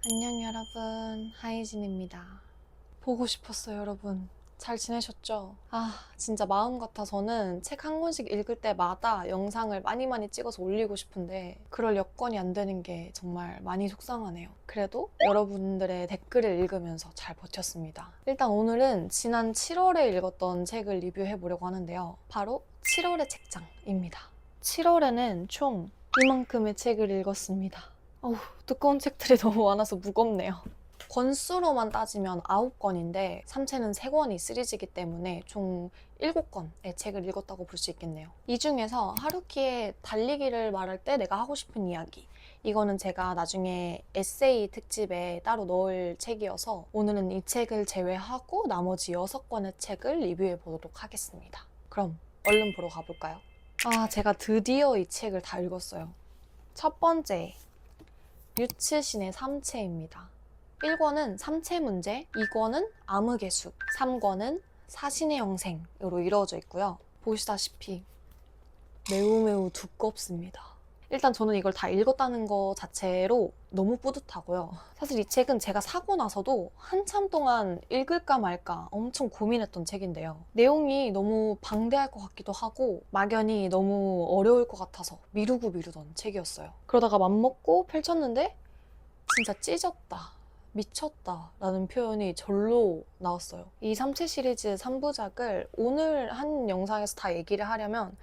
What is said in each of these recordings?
안녕 여러분, 하이진입니다. 보고 싶었어요 여러분. 잘 지내셨죠? 진짜 마음 같아서는 책 한 권씩 읽을 때마다 영상을 많이 찍어서 올리고 싶은데 그럴 여건이 안 되는 게 정말 많이 속상하네요. 그래도 여러분들의 댓글을 읽으면서 잘 버텼습니다. 일단 오늘은 지난 7월에 읽었던 책을 리뷰해 보려고 하는데요. 바로 7월의 책장입니다. 7월에는 총 이만큼의 책을 읽었습니다. 두꺼운 책들이 너무 많아서 무겁네요. 권수로만 따지면 9권인데 3채는 3권이 시리즈이기 때문에 총 7권의 책을 읽었다고 볼 수 있겠네요. 이 중에서 하루키의 달리기를 말할 때 내가 하고 싶은 이야기, 이거는 제가 나중에 에세이 특집에 따로 넣을 책이어서 오늘은 이 책을 제외하고 나머지 6권의 책을 리뷰해 보도록 하겠습니다. 그럼 얼른 보러 가볼까요? 제가 드디어 이 책을 다 읽었어요. 첫 번째, 유츠신의 3채입니다. 1권은 3채 문제, 2권은 암흑의 숲, 3권은 사신의 영생으로 이루어져 있고요. 보시다시피 매우 두껍습니다. 일단 저는 이걸 다 읽었다는 거 자체로 너무 뿌듯하고요. 사실 이 책은 제가 사고 나서도 한참 동안 읽을까 말까 엄청 고민했던 책인데요. 내용이 너무 방대할 것 같기도 하고 막연히 너무 어려울 것 같아서 미루던 책이었어요. 그러다가 맘먹고 펼쳤는데 진짜 찢었다, 미쳤다 라는 표현이 절로 나왔어요. 이 3채 시리즈 3부작을 오늘 한 영상에서 다 얘기를 하려면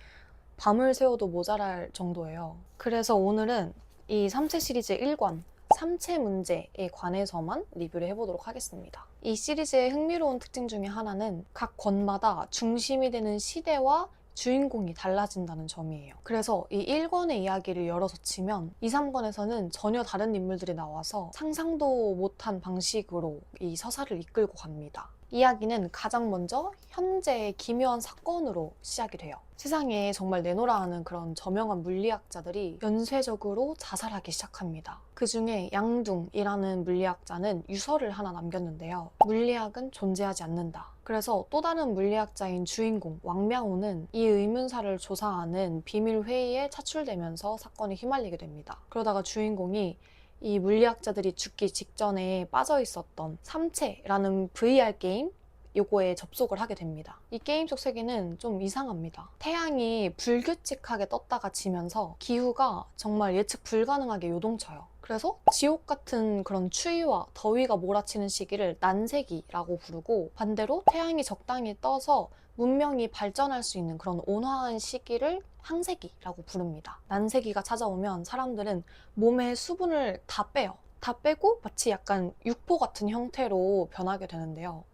밤을 새워도 모자랄 정도예요. 그래서 오늘은 이 3채 시리즈 1권 3채 문제에 관해서만 리뷰를 해보도록 하겠습니다. 이 시리즈의 흥미로운 특징 중에 하나는 각 권마다 중심이 되는 시대와 주인공이 달라진다는 점이에요. 그래서 이 1권의 이야기를 열어서 치면 2, 3권에서는 전혀 다른 인물들이 나와서 상상도 못한 방식으로 이 서사를 이끌고 갑니다. 이야기는 가장 먼저 현재의 기묘한 사건으로 시작이 돼요. 세상에 정말 내노라 하는 그런 저명한 물리학자들이 연쇄적으로 자살하기 시작합니다. 그 중에 양둥이라는 물리학자는 유서를 하나 남겼는데요. 물리학은 존재하지 않는다. 그래서 또 다른 물리학자인 주인공 왕명호는 이 의문사를 조사하는 비밀 회의에 차출되면서 사건에 휘말리게 됩니다. 그러다가 주인공이 이 물리학자들이 죽기 직전에 빠져 있었던 3채라는 VR 게임, 요거에 접속을 하게 됩니다. 이 게임 속 세계는 좀 이상합니다. 태양이 불규칙하게 떴다가 지면서 기후가 정말 예측 불가능하게 요동쳐요. 그래서 지옥 같은 그런 추위와 더위가 몰아치는 시기를 난세기라고 부르고, 반대로 태양이 적당히 떠서 문명이 발전할 수 있는 그런 온화한 시기를 항세기라고 부릅니다. 난세기가 찾아오면 사람들은 몸의 수분을 다 빼요. 다 빼고 마치 약간 육포 같은 형태로 변하게 되는데요.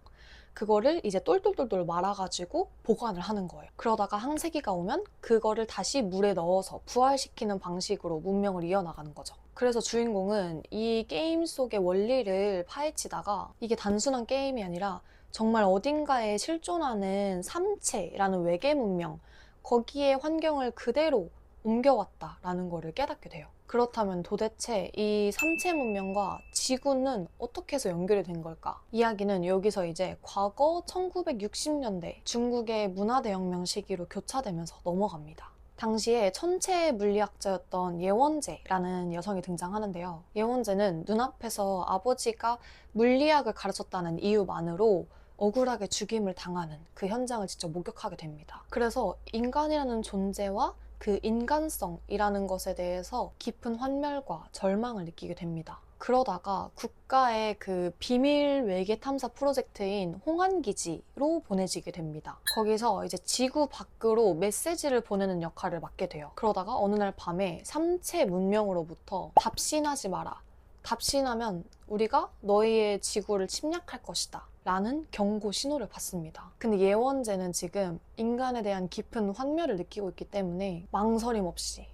그거를 이제 똘똘똘똘 말아가지고 보관을 하는 거예요. 그러다가 항세기가 오면 그거를 다시 물에 넣어서 부활시키는 방식으로 문명을 이어나가는 거죠. 그래서 주인공은 이 게임 속의 원리를 파헤치다가 이게 단순한 게임이 아니라 정말 어딘가에 실존하는 3채라는 외계 문명, 거기에 환경을 그대로 옮겨왔다라는 거를 깨닫게 돼요. 그렇다면 도대체 이 3채 문명과 지구는 어떻게 해서 연결이 된 걸까? 이야기는 여기서 이제 과거 1960년대 중국의 문화대혁명 시기로 교차되면서 넘어갑니다. 당시에 천체 물리학자였던 예원제라는 여성이 등장하는데요. 예원제는 눈앞에서 아버지가 물리학을 가르쳤다는 이유만으로 억울하게 죽임을 당하는 그 현장을 직접 목격하게 됩니다. 그래서 인간이라는 존재와 그 인간성이라는 것에 대해서 깊은 환멸과 절망을 느끼게 됩니다. 그러다가 국가의 그 비밀 외계 탐사 프로젝트인 홍안기지로 보내지게 됩니다. 거기서 이제 지구 밖으로 메시지를 보내는 역할을 맡게 돼요. 그러다가 어느 날 밤에 3채 문명으로부터 답신하지 마라, 답신하면 우리가 너희의 지구를 침략할 것이다 라는 경고 신호를 받습니다. 근데 예원제는 지금 인간에 대한 깊은 환멸을 느끼고 있기 때문에 망설임 없이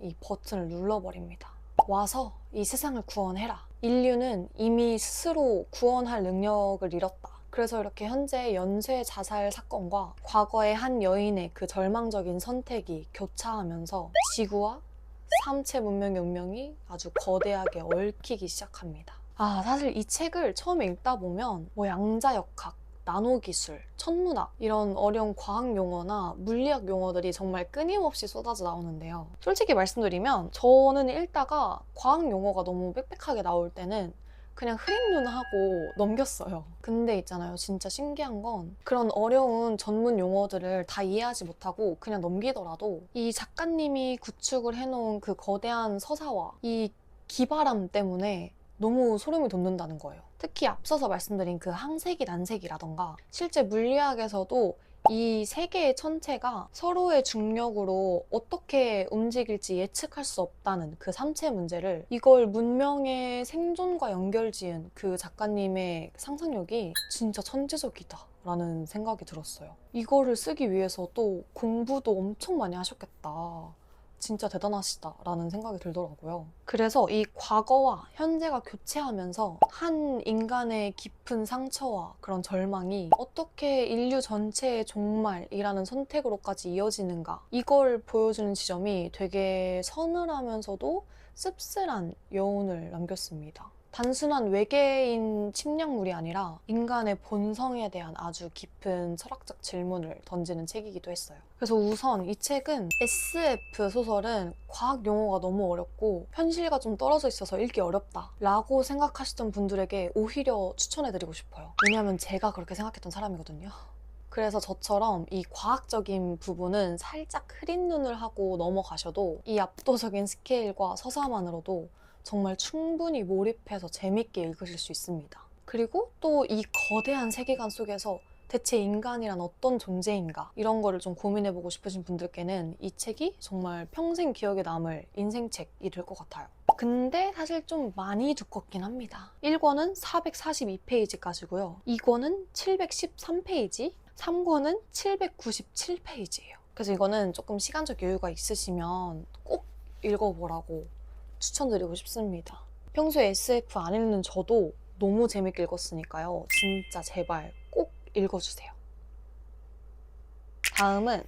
이 버튼을 눌러버립니다. 와서 이 세상을 구원해라. 인류는 이미 스스로 구원할 능력을 잃었다. 그래서 이렇게 현재 연쇄 자살 사건과 과거의 한 여인의 그 절망적인 선택이 교차하면서 지구와 3채 문명의 운명이 아주 거대하게 얽히기 시작합니다. 사실 이 책을 처음에 읽다 보면 뭐 양자역학, 나노기술, 천문학 이런 어려운 과학 용어나 물리학 용어들이 정말 끊임없이 쏟아져 나오는데요. 솔직히 말씀드리면 저는 읽다가 과학 용어가 너무 빽빽하게 나올 때는 그냥 흐린 눈 하고 넘겼어요. 근데 있잖아요. 진짜 신기한 건 그런 어려운 전문 용어들을 다 이해하지 못하고 그냥 넘기더라도 이 작가님이 구축을 해놓은 그 거대한 서사와 이 기발함 때문에 너무 소름이 돋는다는 거예요. 특히 앞서서 말씀드린 그 항세기, 난세기라던가 실제 물리학에서도 이 세 개의 천체가 서로의 중력으로 어떻게 움직일지 예측할 수 없다는 그 삼체 문제를 이걸 문명의 생존과 연결지은 그 작가님의 상상력이 진짜 천재적이다 라는 생각이 들었어요. 이거를 쓰기 위해서 또 공부도 엄청 많이 하셨겠다. 진짜 대단하시다 라는 생각이 들더라고요. 그래서 이 과거와 현재가 교체하면서 한 인간의 깊은 상처와 그런 절망이 어떻게 인류 전체의 종말이라는 선택으로까지 이어지는가, 이걸 보여주는 지점이 되게 서늘하면서도 씁쓸한 여운을 남겼습니다. 단순한 외계인 침략물이 아니라 인간의 본성에 대한 아주 깊은 철학적 질문을 던지는 책이기도 했어요. 그래서 우선 이 책은 SF 소설은 과학 용어가 너무 어렵고 현실과 좀 떨어져 있어서 읽기 어렵다 라고 생각하시던 분들에게 오히려 추천해드리고 싶어요. 왜냐하면 제가 그렇게 생각했던 사람이거든요. 그래서 저처럼 이 과학적인 부분은 살짝 흐린 눈을 하고 넘어가셔도 이 압도적인 스케일과 서사만으로도 정말 충분히 몰입해서 재밌게 읽으실 수 있습니다. 그리고 또 이 거대한 세계관 속에서 대체 인간이란 어떤 존재인가 이런 거를 좀 고민해보고 싶으신 분들께는 이 책이 정말 평생 기억에 남을 인생책이 될 것 같아요. 근데 사실 좀 많이 두껍긴 합니다. 1권은 442페이지까지고요. 2권은 713페이지, 3권은 797페이지예요. 그래서 이거는 조금 시간적 여유가 있으시면 꼭 읽어보라고 추천드리고 싶습니다. 평소에 SF 안 읽는 저도 너무 재밌게 읽었으니까요. 진짜 제발 꼭 읽어주세요. 다음은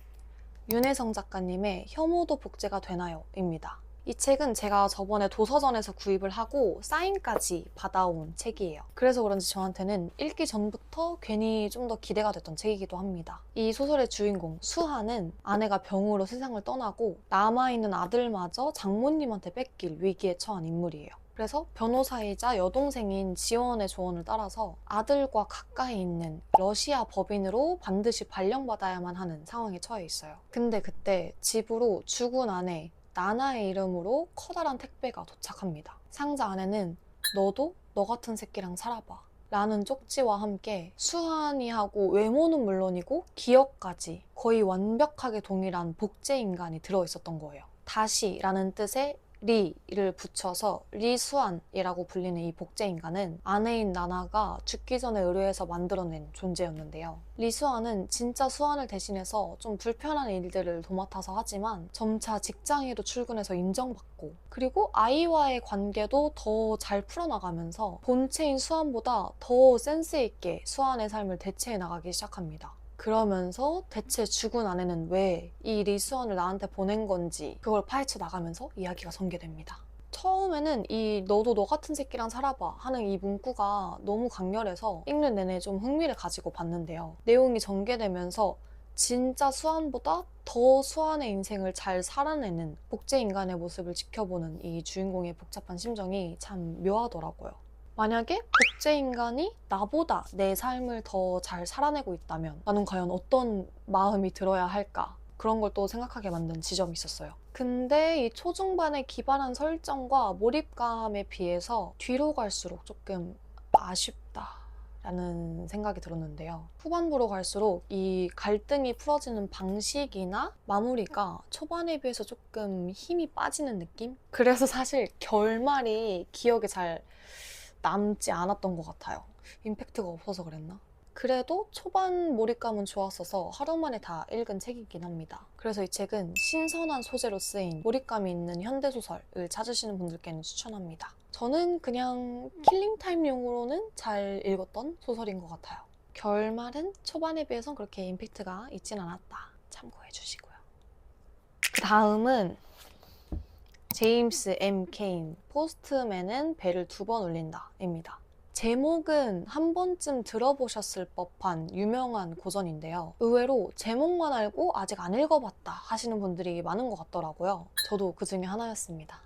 윤혜성 작가님의 혐오도 복제가 되나요? 입니다. 이 책은 제가 저번에 도서전에서 구입을 하고 사인까지 받아온 책이에요. 그래서 그런지 저한테는 읽기 전부터 괜히 좀 더 기대가 됐던 책이기도 합니다. 이 소설의 주인공 수하는 아내가 병으로 세상을 떠나고 남아있는 아들마저 장모님한테 뺏길 위기에 처한 인물이에요. 그래서 변호사이자 여동생인 지원의 조언을 따라서 아들과 가까이 있는 러시아 법인으로 반드시 발령받아야만 하는 상황에 처해 있어요. 근데 그때 집으로 죽은 아내 나나의 이름으로 커다란 택배가 도착합니다. 상자 안에는 너도 너 같은 새끼랑 살아봐 라는 쪽지와 함께 수환이하고 외모는 물론이고 기억까지 거의 완벽하게 동일한 복제 인간이 들어있었던 거예요. 다시 라는 뜻의 리를 붙여서 리수안이라고 불리는 이 복제 인간은 아내인 나나가 죽기 전에 의뢰해서 만들어낸 존재였는데요. 리수안은 진짜 수안을 대신해서 좀 불편한 일들을 도맡아서 하지만 점차 직장에도 출근해서 인정받고 그리고 아이와의 관계도 더 잘 풀어나가면서 본체인 수안보다 더 센스 있게 수안의 삶을 대체해 나가기 시작합니다. 그러면서 대체 죽은 아내는 왜 이 리수원을 나한테 보낸 건지 그걸 파헤쳐 나가면서 이야기가 전개됩니다. 처음에는 이 너도 너 같은 새끼랑 살아봐 하는 이 문구가 너무 강렬해서 읽는 내내 좀 흥미를 가지고 봤는데요. 내용이 전개되면서 진짜 수환보다 더 수환의 인생을 잘 살아내는 복제 인간의 모습을 지켜보는 이 주인공의 복잡한 심정이 참 묘하더라고요. 만약에 복제 인간이 나보다 내 삶을 더 잘 살아내고 있다면 나는 과연 어떤 마음이 들어야 할까? 그런 걸 또 생각하게 만든 지점이 있었어요. 근데 이 초중반의 기발한 설정과 몰입감에 비해서 뒤로 갈수록 조금 아쉽다라는 생각이 들었는데요. 후반부로 갈수록 이 갈등이 풀어지는 방식이나 마무리가 초반에 비해서 조금 힘이 빠지는 느낌? 그래서 사실 결말이 기억에 잘 남지 않았던 것 같아요. 임팩트가 없어서 그랬나? 그래도 초반 몰입감은 좋았어서 하루 만에 다 읽은 책이긴 합니다. 그래서 이 책은 신선한 소재로 쓰인 몰입감이 있는 현대소설을 찾으시는 분들께는 추천합니다. 저는 그냥 킬링타임용으로는 잘 읽었던 소설인 것 같아요. 결말은 초반에 비해선 그렇게 임팩트가 있진 않았다. 참고해 주시고요. 그 다음은 제임스 M. 케인, 포스트맨은 배를 2번 울린다 입니다. 제목은 한 번쯤 들어보셨을 법한 유명한 고전인데요. 의외로 제목만 알고 아직 안 읽어봤다 하시는 분들이 많은 것 같더라고요. 저도 그 중에 하나였습니다.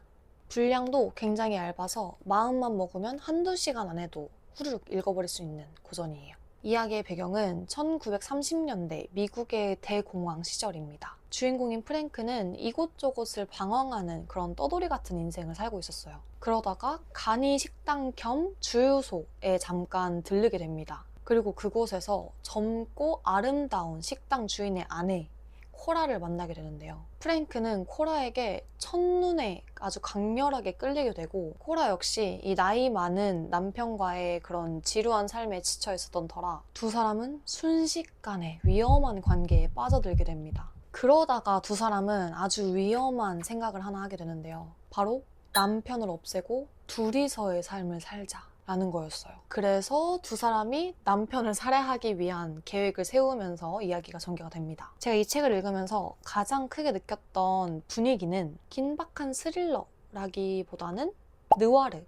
분량도 굉장히 얇아서 마음만 먹으면 한두 시간 안에도 후루룩 읽어버릴 수 있는 고전이에요. 이야기의 배경은 1930년대 미국의 대공황 시절입니다. 주인공인 프랭크는 이곳저곳을 방황하는 그런 떠돌이 같은 인생을 살고 있었어요. 그러다가 간이 식당 겸 주유소에 잠깐 들르게 됩니다. 그리고 그곳에서 젊고 아름다운 식당 주인의 아내 코라를 만나게 되는데요. 프랭크는 코라에게 첫눈에 아주 강렬하게 끌리게 되고, 코라 역시 이 나이 많은 남편과의 그런 지루한 삶에 지쳐 있었던 터라 두 사람은 순식간에 위험한 관계에 빠져들게 됩니다. 그러다가 두 사람은 아주 위험한 생각을 하나 하게 되는데요. 바로 남편을 없애고 둘이서의 삶을 살자 라는 거였어요. 그래서 두 사람이 남편을 살해하기 위한 계획을 세우면서 이야기가 전개가 됩니다. 제가 이 책을 읽으면서 가장 크게 느꼈던 분위기는 긴박한 스릴러라기보다는 느와르.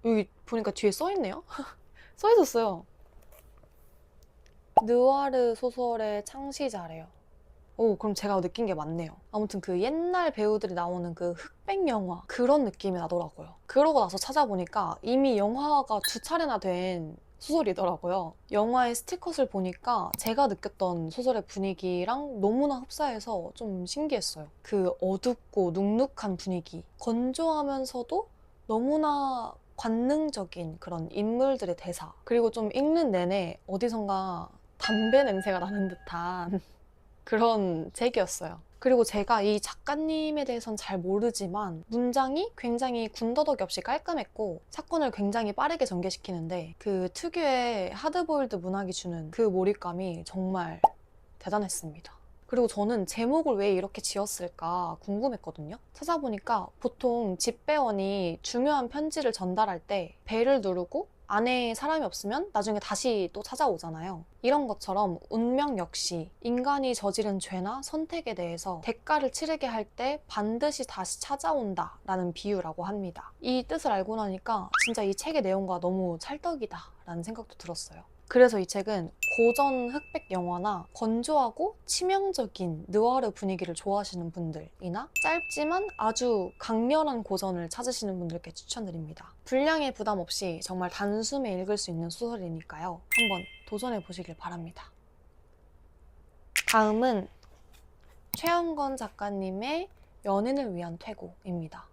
여기 보니까 뒤에 써있네요? 써있었어요. 느와르 소설의 창시자래요. 그럼 제가 느낀 게 맞네요. 아무튼 그 옛날 배우들이 나오는 그 흑백 영화 그런 느낌이 나더라고요. 그러고 나서 찾아보니까 이미 영화가 2차례나 된 소설이더라고요. 영화의 스티커를 보니까 제가 느꼈던 소설의 분위기랑 너무나 흡사해서 좀 신기했어요. 그 어둡고 눅눅한 분위기, 건조하면서도 너무나 관능적인 그런 인물들의 대사, 그리고 좀 읽는 내내 어디선가 담배 냄새가 나는 듯한 그런 책이었어요. 그리고 제가 이 작가님에 대해서는 잘 모르지만 문장이 굉장히 군더더기 없이 깔끔했고 사건을 굉장히 빠르게 전개시키는데 그 특유의 하드보일드 문학이 주는 그 몰입감이 정말 대단했습니다. 그리고 저는 제목을 왜 이렇게 지었을까 궁금했거든요. 찾아보니까 보통 집배원이 중요한 편지를 전달할 때 벨을 누르고 안에 사람이 없으면 나중에 다시 또 찾아오잖아요. 이런 것처럼 운명 역시 인간이 저지른 죄나 선택에 대해서 대가를 치르게 할 때 반드시 다시 찾아온다 라는 비유라고 합니다. 이 뜻을 알고 나니까 진짜 이 책의 내용과 너무 찰떡이다 라는 생각도 들었어요. 그래서 이 책은 고전 흑백 영화나 건조하고 치명적인 느와르 분위기를 좋아하시는 분들이나 짧지만 아주 강렬한 고전을 찾으시는 분들께 추천드립니다. 분량에 부담 없이 정말 단숨에 읽을 수 있는 소설이니까요. 한번 도전해 보시길 바랍니다. 다음은 최은건 작가님의 연인을 위한 퇴고입니다.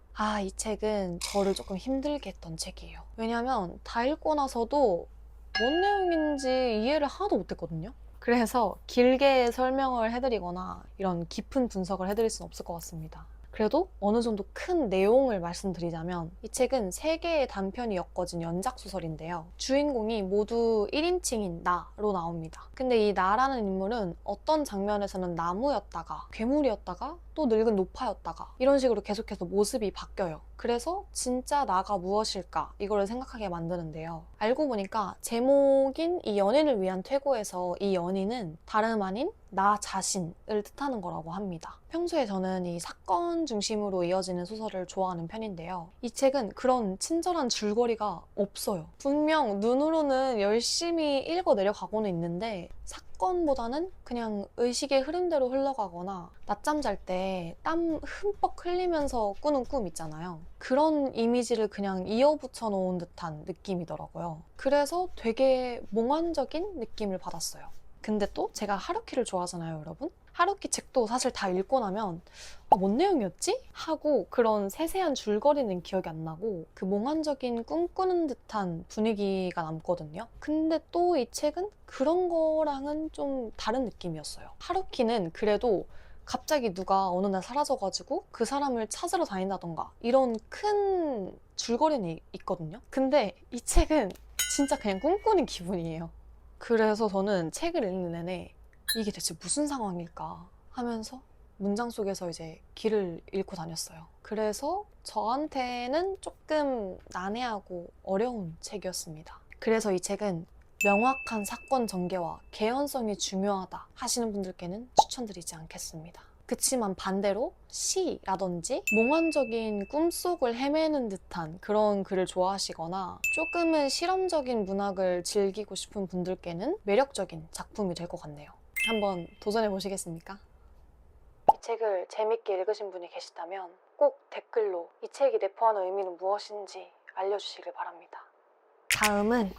이 책은 저를 조금 힘들게 했던 책이에요. 왜냐면 다 읽고 나서도 뭔 내용인지 이해를 하나도 못했거든요. 그래서 길게 설명을 해드리거나 이런 깊은 분석을 해드릴 수는 없을 것 같습니다. 그래도 어느 정도 큰 내용을 말씀드리자면 이 책은 3개의 단편이 엮어진 연작소설인데요. 주인공이 모두 1인칭인 나로 나옵니다. 근데 이 나라는 인물은 어떤 장면에서는 나무였다가 괴물이었다가 또 늙은 노파였다가 이런 식으로 계속해서 모습이 바뀌어요. 그래서 진짜 나가 무엇일까 이거를 생각하게 만드는데요. 알고 보니까 제목인 이 연인을 위한 퇴고에서 이 연인은 다름 아닌 나 자신을 뜻하는 거라고 합니다. 평소에 저는 이 사건 중심으로 이어지는 소설을 좋아하는 편인데요. 이 책은 그런 친절한 줄거리가 없어요. 분명 눈으로는 열심히 읽어 내려가고는 있는데 사건보다는 그냥 의식의 흐름대로 흘러가거나 낮잠 잘 때 땀 흠뻑 흘리면서 꾸는 꿈 있잖아요. 그런 이미지를 그냥 이어붙여 놓은 듯한 느낌이더라고요. 그래서 되게 몽환적인 느낌을 받았어요. 근데 또 제가 하루키를 좋아하잖아요, 여러분? 하루키 책도 사실 다 읽고 나면 뭔 내용이었지? 하고 그런 세세한 줄거리는 기억이 안 나고 그 몽환적인 꿈꾸는 듯한 분위기가 남거든요. 근데 또 이 책은 그런 거랑은 좀 다른 느낌이었어요. 하루키는 그래도 갑자기 누가 어느 날 사라져가지고 그 사람을 찾으러 다닌다던가 이런 큰 줄거리는 있거든요. 근데 이 책은 진짜 그냥 꿈꾸는 기분이에요. 그래서 저는 책을 읽는 내내 이게 대체 무슨 상황일까 하면서 문장 속에서 이제 길을 잃고 다녔어요. 그래서 저한테는 조금 난해하고 어려운 책이었습니다. 그래서 이 책은 명확한 사건 전개와 개연성이 중요하다 하시는 분들께는 추천드리지 않겠습니다. 그치만 반대로 시라든지 몽환적인 꿈속을 헤매는 듯한 그런 글을 좋아하시거나 조금은 실험적인 문학을 즐기고 싶은 분들께는 매력적인 작품이 될 것 같네요. 한번 도전해 보시겠습니까? 이 책을 재밌게 읽으신 분이 계시다면 꼭 댓글로 이 책이 내포하는 의미는 무엇인지 알려주시길 바랍니다. 다음은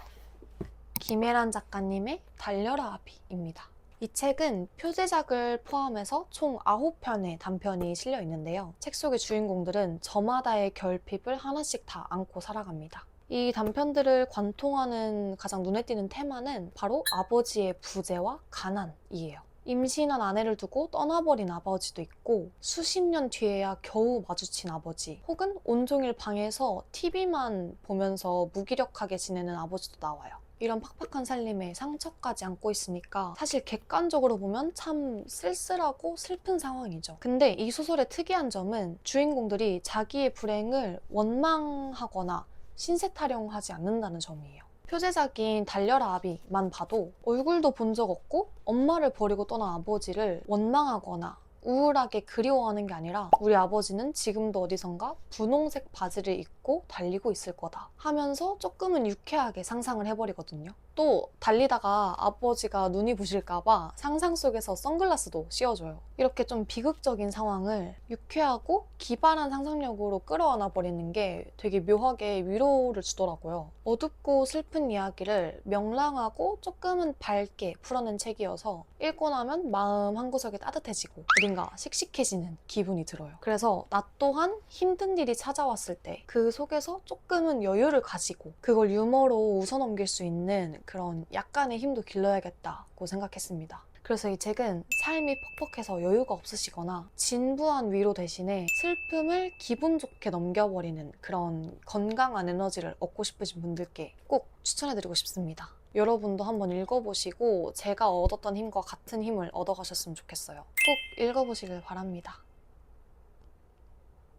김혜란 작가님의 달려라 아비입니다. 이 책은 표제작을 포함해서 총 9편의 단편이 실려 있는데요. 책 속의 주인공들은 저마다의 결핍을 하나씩 다 안고 살아갑니다. 이 단편들을 관통하는 가장 눈에 띄는 테마는 바로 아버지의 부재와 가난이에요. 임신한 아내를 두고 떠나버린 아버지도 있고 수십 년 뒤에야 겨우 마주친 아버지, 혹은 온종일 방에서 TV만 보면서 무기력하게 지내는 아버지도 나와요. 이런 팍팍한 살림에 상처까지 안고 있으니까 사실 객관적으로 보면 참 쓸쓸하고 슬픈 상황이죠. 근데 이 소설의 특이한 점은 주인공들이 자기의 불행을 원망하거나 신세 타령하지 않는다는 점이에요. 표제작인 달려라 아비만 봐도 얼굴도 본 적 없고 엄마를 버리고 떠난 아버지를 원망하거나 우울하게 그리워하는 게 아니라 우리 아버지는 지금도 어디선가 분홍색 바지를 입고 달리고 있을 거다 하면서 조금은 유쾌하게 상상을 해버리거든요. 또 달리다가 아버지가 눈이 부실까봐 상상 속에서 선글라스도 씌워줘요. 이렇게 좀 비극적인 상황을 유쾌하고 기발한 상상력으로 끌어안아 버리는 게 되게 묘하게 위로를 주더라고요. 어둡고 슬픈 이야기를 명랑하고 조금은 밝게 풀어낸 책이어서 읽고 나면 마음 한구석이 따뜻해지고 어딘가 씩씩해지는 기분이 들어요. 그래서 나 또한 힘든 일이 찾아왔을 때 그 속에서 조금은 여유를 가지고 그걸 유머로 웃어넘길 수 있는 그런 약간의 힘도 길러야겠다고 생각했습니다. 그래서 이 책은 삶이 퍽퍽해서 여유가 없으시거나 진부한 위로 대신에 슬픔을 기분 좋게 넘겨버리는 그런 건강한 에너지를 얻고 싶으신 분들께 꼭 추천해드리고 싶습니다. 여러분도 한번 읽어보시고 제가 얻었던 힘과 같은 힘을 얻어가셨으면 좋겠어요. 꼭 읽어보시길 바랍니다.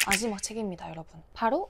마지막 책입니다, 여러분. 바로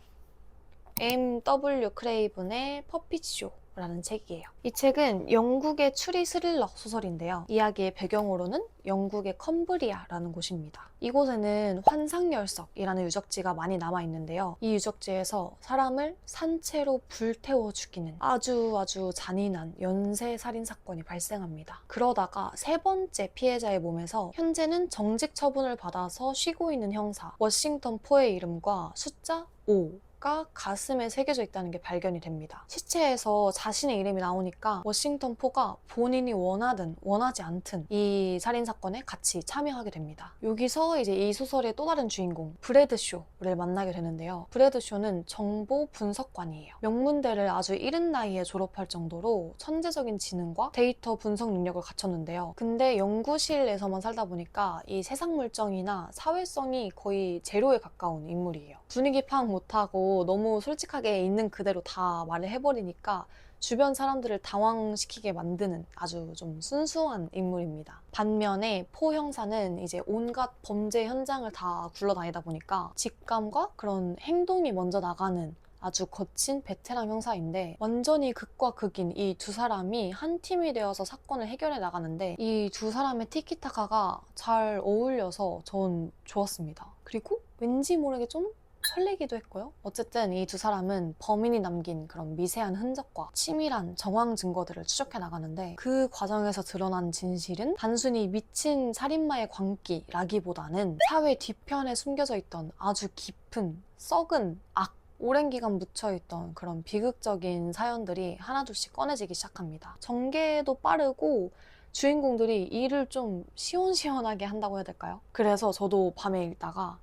M.W. 크레이븐의 퍼핏쇼 라는 책이에요. 이 책은 영국의 추리 스릴러 소설인데요. 이야기의 배경으로는 영국의 컴브리아라는 곳입니다. 이곳에는 환상열석이라는 유적지가 많이 남아있는데요. 이 유적지에서 사람을 산채로 불태워 죽이는 아주 잔인한 연쇄살인 사건이 발생합니다. 그러다가 세 번째 피해자의 몸에서 현재는 정직 처분을 받아서 쉬고 있는 형사 워싱턴 포의 이름과 숫자 5 가 가슴에 새겨져 있다는 게 발견이 됩니다. 시체에서 자신의 이름이 나오니까 워싱턴 포가 본인이 원하든 원하지 않든 이 살인사건에 같이 참여하게 됩니다. 여기서 이제 이 소설의 또 다른 주인공 브래드 쇼를 만나게 되는데요. 브래드 쇼는 정보 분석관이에요. 명문대를 아주 이른 나이에 졸업할 정도로 천재적인 지능과 데이터 분석 능력을 갖췄는데요. 근데 연구실에서만 살다 보니까 이 세상 물정이나 사회성이 거의 제로에 가까운 인물이에요. 분위기 파악 못하고 너무 솔직하게 있는 그대로 다 말을 해버리니까 주변 사람들을 당황시키게 만드는 아주 좀 순수한 인물입니다. 반면에 포 형사는 이제 온갖 범죄 현장을 다 굴러다니다 보니까 직감과 그런 행동이 먼저 나가는 아주 거친 베테랑 형사인데 완전히 극과 극인 이 두 사람이 한 팀이 되어서 사건을 해결해 나가는데 이 두 사람의 티키타카가 잘 어울려서 전 좋았습니다. 그리고 왠지 모르게 좀 설레기도 했고요. 어쨌든 이 두 사람은 범인이 남긴 그런 미세한 흔적과 치밀한 정황 증거들을 추적해 나가는데 그 과정에서 드러난 진실은 단순히 미친 살인마의 광기라기보다는 사회 뒤편에 숨겨져 있던 아주 깊은 썩은 악, 오랜 기간 묻혀있던 그런 비극적인 사연들이 하나둘씩 꺼내지기 시작합니다. 전개도 빠르고 주인공들이 일을 좀 시원시원하게 한다고 해야 될까요? 그래서 저도 밤에 읽다가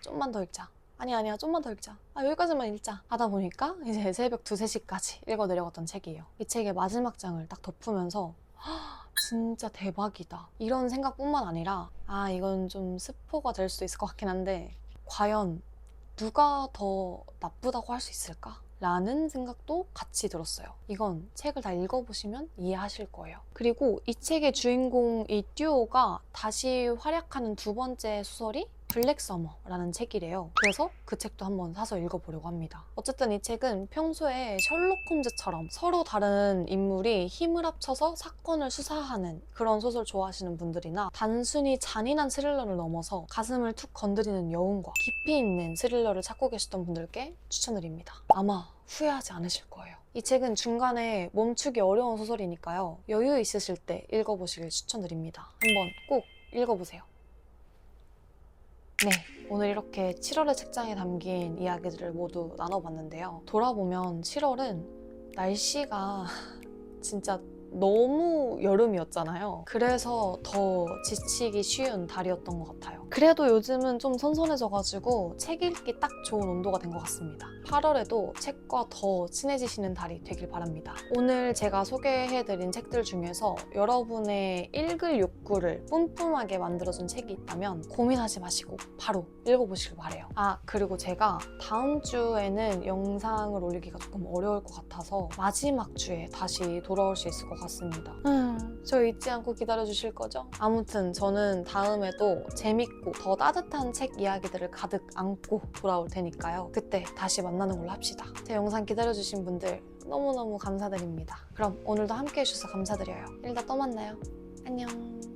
좀만 더 읽자. 아니야 좀만 더 읽자. 여기까지만 읽자 하다 보니까 이제 새벽 2, 3시까지 읽어 내려갔던 책이에요. 이 책의 마지막 장을 딱 덮으면서 진짜 대박이다 이런 생각뿐만 아니라 이건 좀 스포가 될 수도 있을 것 같긴 한데 과연 누가 더 나쁘다고 할 수 있을까? 라는 생각도 같이 들었어요. 이건 책을 다 읽어보시면 이해하실 거예요. 그리고 이 책의 주인공 이 듀오가 다시 활약하는 두 번째 소설이 블랙 서머라는 책이래요. 그래서 그 책도 한번 사서 읽어보려고 합니다. 어쨌든 이 책은 평소에 셜록 홈즈처럼 서로 다른 인물이 힘을 합쳐서 사건을 수사하는 그런 소설 좋아하시는 분들이나 단순히 잔인한 스릴러를 넘어서 가슴을 툭 건드리는 여운과 깊이 있는 스릴러를 찾고 계시던 분들께 추천드립니다. 아마 후회하지 않으실 거예요. 이 책은 중간에 멈추기 어려운 소설이니까요. 여유 있으실 때 읽어보시길 추천드립니다. 한번 꼭 읽어보세요. 네, 오늘 이렇게 7월의 책장에 담긴 이야기들을 모두 나눠봤는데요. 돌아보면 7월은 날씨가 진짜 너무 여름이었잖아요. 그래서 더 지치기 쉬운 달이었던 것 같아요. 그래도 요즘은 좀 선선해져가지고 책 읽기 딱 좋은 온도가 된 것 같습니다. 8월에도 책과 더 친해지시는 달이 되길 바랍니다. 오늘 제가 소개해드린 책들 중에서 여러분의 읽을 욕구를 뿜뿜하게 만들어준 책이 있다면 고민하지 마시고 바로 읽어보시길 바래요. 그리고 제가 다음 주에는 영상을 올리기가 조금 어려울 것 같아서 마지막 주에 다시 돌아올 수 있을 것 같습니다. 저 잊지 않고 기다려주실 거죠? 아무튼 저는 다음에도 재밌고 더 따뜻한 책 이야기들을 가득 안고 돌아올 테니까요. 그때 다시 만나는 걸로 합시다. 제 영상 기다려주신 분들 너무너무 감사드립니다. 그럼 오늘도 함께 해주셔서 감사드려요. 일다 또 만나요. 안녕.